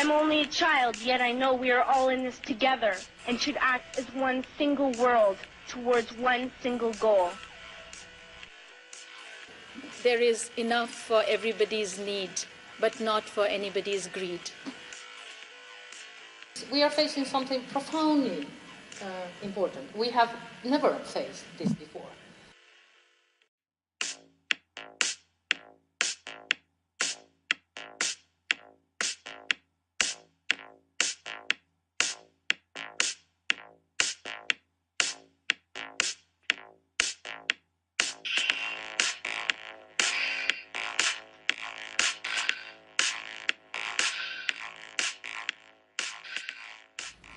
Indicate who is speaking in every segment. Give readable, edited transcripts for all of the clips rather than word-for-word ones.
Speaker 1: I'm only a child, yet I know we are all in this together and should act as one single world towards one single goal.
Speaker 2: There is enough for everybody's need, but not for anybody's greed.
Speaker 3: We are facing something profoundly important. We have never faced this before.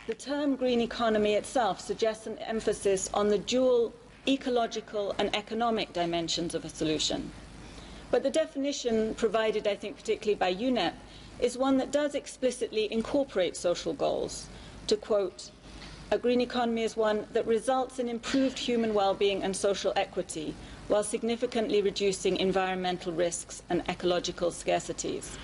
Speaker 4: The term green economy itself suggests an emphasis on the dual ecological and economic dimensions of a solution. But the definition provided, I think, particularly by UNEP, is one that does explicitly incorporate social goals. To quote, a green economy is one that results in improved human well-being and social equity while significantly reducing environmental risks and ecological scarcities,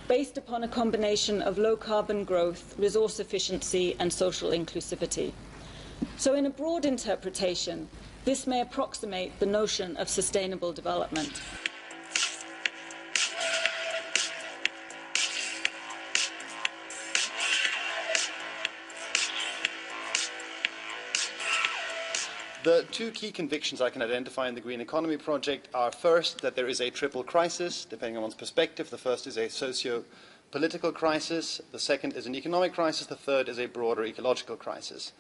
Speaker 4: based upon a combination of low-carbon growth, resource efficiency, and social inclusivity. So in a broad interpretation, this may approximate the notion of sustainable development.
Speaker 5: The two key convictions I can identify in the Green Economy project are, first, that there is a triple crisis, depending on one's perspective. The first is a socio-political crisis, the second is an economic crisis, the third is a broader ecological crisis.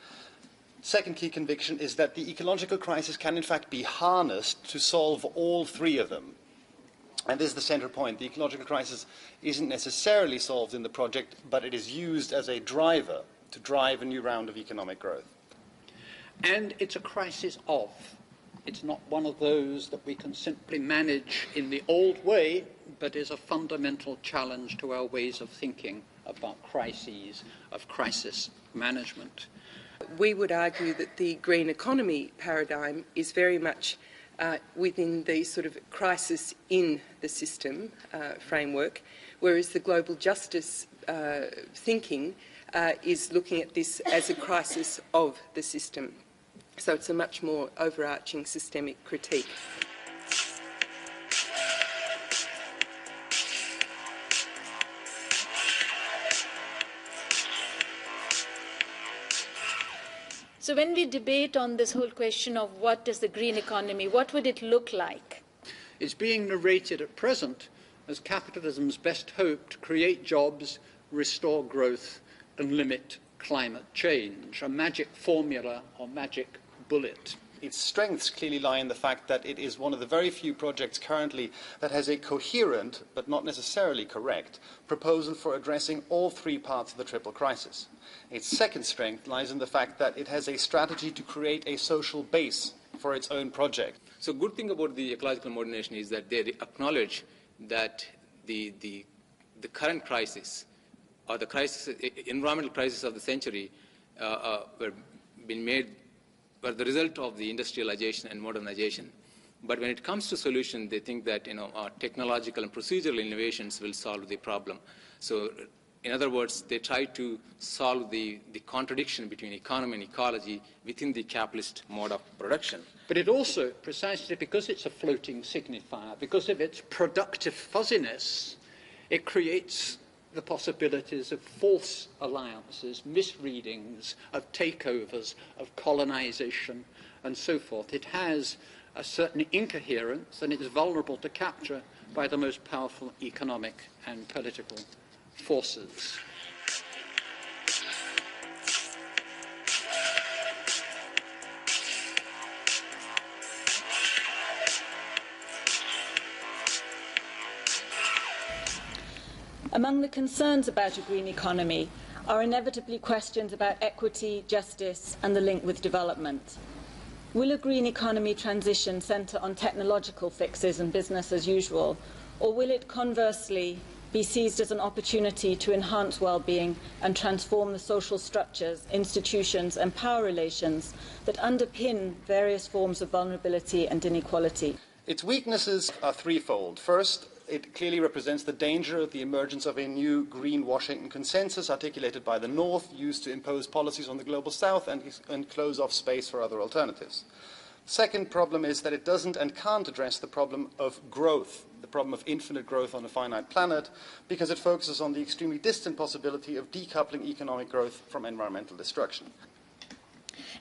Speaker 5: Second key conviction is that the ecological crisis can in fact be harnessed to solve all three of them. And this is the central point. The ecological crisis isn't necessarily solved in the project, but it is used as a driver to drive a new round of economic growth.
Speaker 6: And it's a crisis of. It's not one of those that we can simply manage in the old way, but is a fundamental challenge to our ways of thinking about crises, of crisis management.
Speaker 7: We would argue that the green economy paradigm is very much within the sort of crisis in the system framework, whereas the global justice thinking is looking at this as a crisis of the system. So it's a much more overarching systemic critique.
Speaker 2: So when we debate on this whole question of what is the green economy, what would it look like?
Speaker 6: It's being narrated at present as capitalism's best hope to create jobs, restore growth, and limit climate change, a magic formula or magic bullet.
Speaker 5: Its strengths clearly lie in the fact that it is one of the very few projects currently that has a coherent, but not necessarily correct, proposal for addressing all three parts of the triple crisis. Its second strength lies in the fact that it has a strategy to create a social base for its own project.
Speaker 8: So good thing about the ecological modernization is that they acknowledge that the current crisis, or the crisis, environmental crisis of the century, were the result of the industrialization and modernization. But when it comes to solution, they think that technological and procedural innovations will solve the problem. So, in other words, they try to solve the contradiction between economy and ecology within the capitalist mode of production.
Speaker 6: But it also, precisely because it's a floating signifier, because of its productive fuzziness, it creates the possibilities of false alliances, misreadings, of takeovers, of colonization, and so forth. It has a certain incoherence, and it is vulnerable to capture by the most powerful economic and political forces.
Speaker 4: Among the concerns about a green economy are inevitably questions about equity, justice, and the link with development. Will a green economy transition centre on technological fixes and business as usual, or will it conversely be seized as an opportunity to enhance well-being and transform the social structures, institutions, and power relations that underpin various forms of vulnerability and inequality?
Speaker 5: Its weaknesses are threefold. First, it clearly represents the danger of the emergence of a new green Washington consensus articulated by the North, used to impose policies on the global South and close off space for other alternatives. The second problem is that it doesn't and can't address the problem of growth, the problem of infinite growth on a finite planet, because it focuses on the extremely distant possibility of decoupling economic growth from environmental destruction.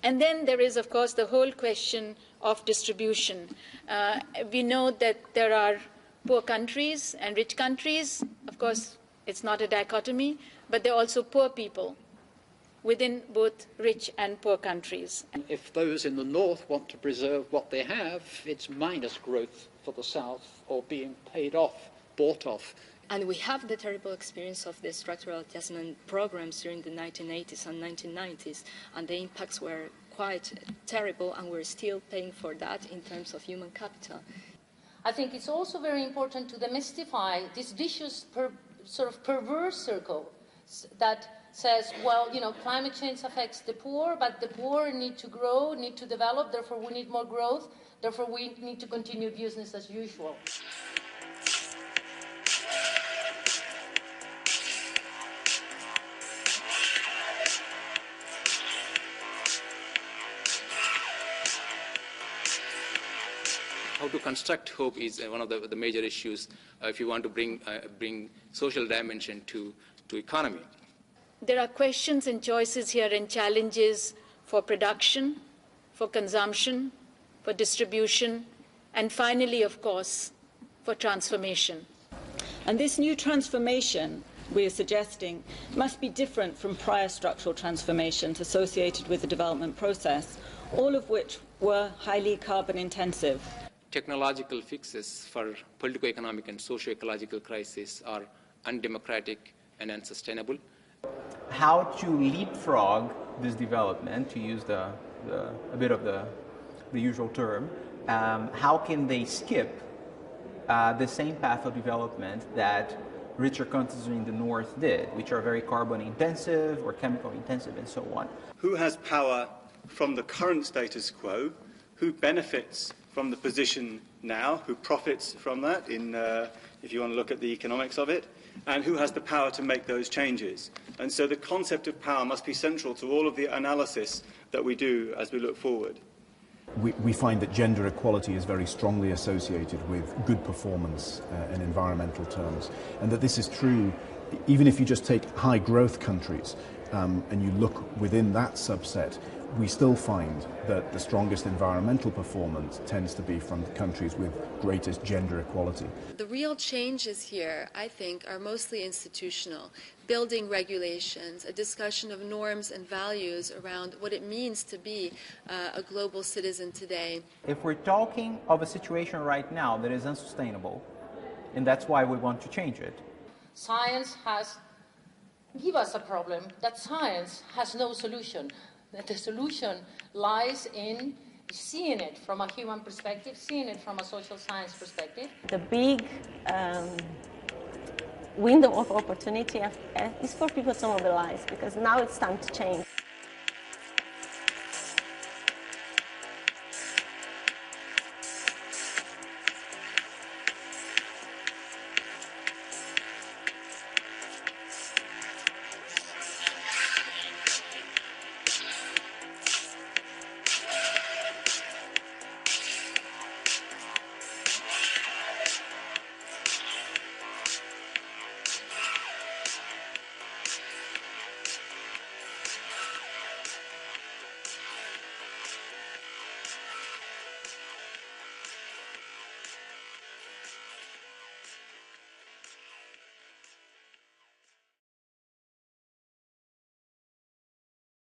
Speaker 2: And then there is, of course, the whole question of distribution. We know that there are poor countries and rich countries. Of course, it's not a dichotomy, but there are also poor people within both rich and poor countries.
Speaker 6: If those in the north want to preserve what they have, it's minus growth for the south, or being paid off, bought off.
Speaker 9: And we have the terrible experience of the structural adjustment programs during the 1980s and 1990s, and the impacts were quite terrible, and we're still paying for that in terms of human capital.
Speaker 3: I think it's also very important to demystify this vicious, sort of perverse circle that says, well, you know, climate change affects the poor, but the poor need to grow, need to develop, therefore we need more growth, therefore we need to continue business as usual.
Speaker 8: How to construct hope is one of the major issues if you want to bring social dimension to economy.
Speaker 2: There are questions and choices here and challenges for production, for consumption, for distribution, and finally, of course, for transformation.
Speaker 4: And this new transformation we are suggesting must be different from prior structural transformations associated with the development process, all of which were highly carbon intensive.
Speaker 8: Technological fixes for politico-economic and socio-ecological crises are undemocratic and unsustainable.
Speaker 10: How to leapfrog this development, to use a bit of the usual term, how can they skip the same path of development that richer countries in the north did, which are very carbon intensive or chemical intensive and so on.
Speaker 11: Who has power from the current status quo? Who benefits from the position now? Who profits from that, if you want to look at the economics of it? And who has the power to make those changes? And so the concept of power must be central to all of the analysis that we do as we look forward.
Speaker 12: We find that gender equality is very strongly associated with good performance in environmental terms, and that this is true even if you just take high growth countries and you look within that subset. We still find that the strongest environmental performance tends to be from the countries with greatest gender equality.
Speaker 13: The real changes here, I think, are mostly institutional. Building regulations, a discussion of norms and values around what it means to be a global citizen today.
Speaker 10: If we're talking of a situation right now that is unsustainable, and that's why we want to change it.
Speaker 3: Science has given us a problem that science has no solution. That the solution lies in seeing it from a human perspective, seeing it from a social science perspective.
Speaker 14: The big window of opportunity is for people to mobilize, because now it's time to change.